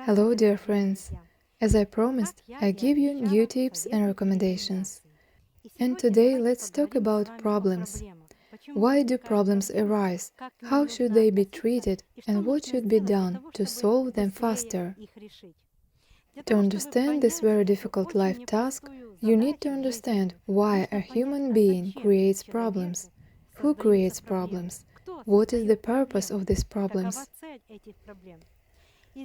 Hello, dear friends. As I promised, I give you new tips and recommendations. And today let's talk about problems. Why do problems arise? How should they be treated? And what should be done to solve them faster? To understand this very difficult life task, you need to understand why a human being creates problems. Who creates problems? What is the purpose of these problems?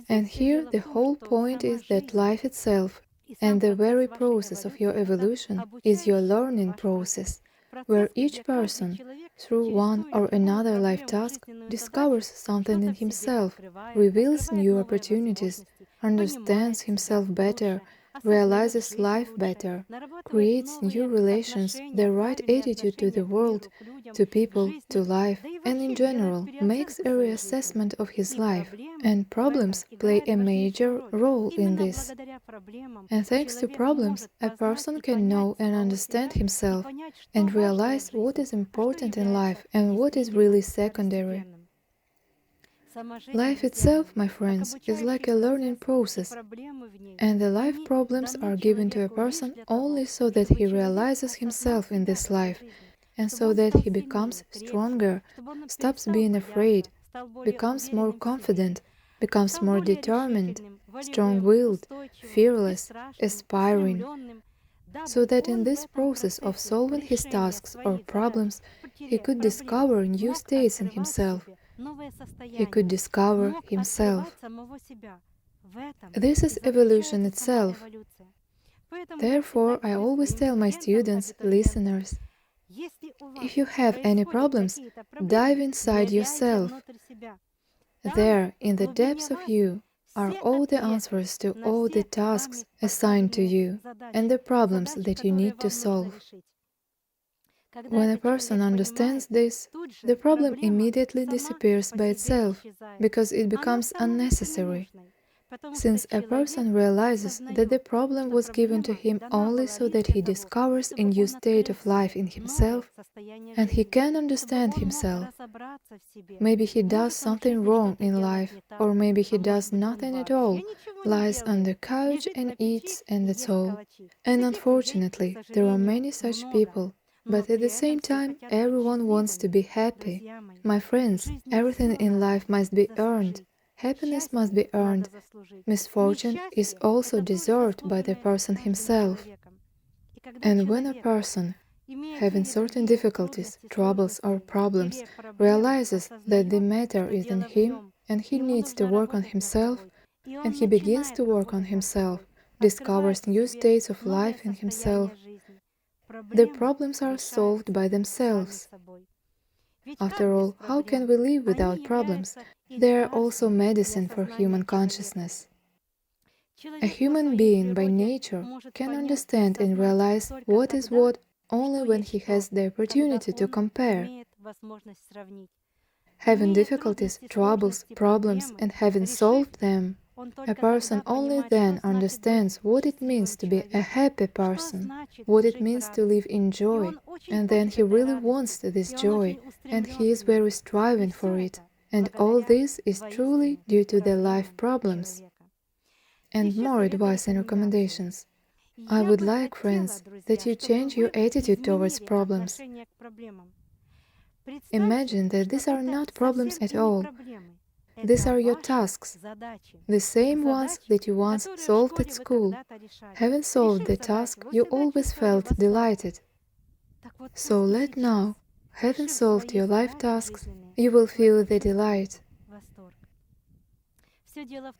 And here the whole point is that life itself and the very process of your evolution is your learning process, where each person, through one or another life task, discovers something in himself, reveals new opportunities, understands himself better, realizes life better, creates new relations, the right attitude to the world, to people, to life, and in general makes a reassessment of his life. And problems play a major role in this. And thanks to problems, a person can know and understand himself and realize what is important in life and what is really secondary. Life itself, my friends, is like a learning process, and the life problems are given to a person only so that he realizes himself in this life, and so that he becomes stronger, stops being afraid, becomes more confident, becomes more determined, strong-willed, fearless, aspiring, so that in this process of solving his tasks or problems, he could discover new states in himself. He could discover himself. This is evolution itself. Therefore, I always tell my students, listeners, if you have any problems, dive inside yourself. There, in the depths of you, are all the answers to all the tasks assigned to you and the problems that you need to solve. When a person understands this, the problem immediately disappears by itself, because it becomes unnecessary. Since a person realizes that the problem was given to him only so that he discovers a new state of life in himself, and he can understand himself. Maybe he does something wrong in life, or maybe he does nothing at all, lies on the couch and eats, and that's all. And unfortunately, there are many such people. But at the same time, everyone wants to be happy. My friends, everything in life must be earned. Happiness must be earned. Misfortune is also deserved by the person himself. And when a person, having certain difficulties, troubles or problems, realizes that the matter is in him and he needs to work on himself, and he begins to work on himself, discovers new states of life in himself, the problems are solved by themselves. After all, how can we live without problems? They are also medicine for human consciousness. A human being by nature can understand and realize what is what only when he has the opportunity to compare. Having difficulties, troubles, problems, and having solved them, a person only then understands what it means to be a happy person, what it means to live in joy, and then he really wants this joy, and he is very striving for it. And all this is truly due to the life problems. And more advice and recommendations. I would like, friends, that you change your attitude towards problems. Imagine that these are not problems at all. These are your tasks, the same ones that you once solved at school. Having solved the task, you always felt delighted. So let now, having solved your life tasks, you will feel the delight.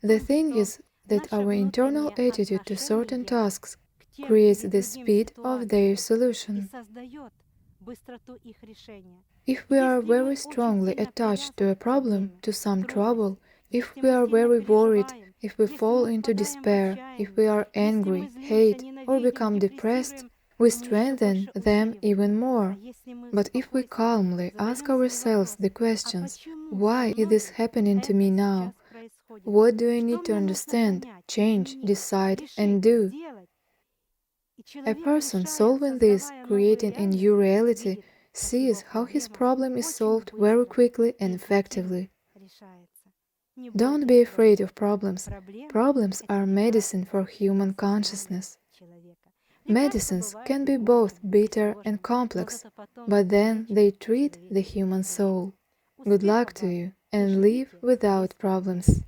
The thing is that our internal attitude to certain tasks creates the speed of their solution. If we are very strongly attached to a problem, to some trouble, if we are very worried, if we fall into despair, if we are angry, hate, or become depressed, we strengthen them even more. But if we calmly ask ourselves the questions, why is this happening to me now? What do I need to understand, change, decide, and do? A person solving this, creating a new reality, sees how his problem is solved very quickly and effectively. Don't be afraid of problems. Problems are medicine for human consciousness. Medicines can be both bitter and complex, but then they treat the human soul. Good luck to you and live without problems.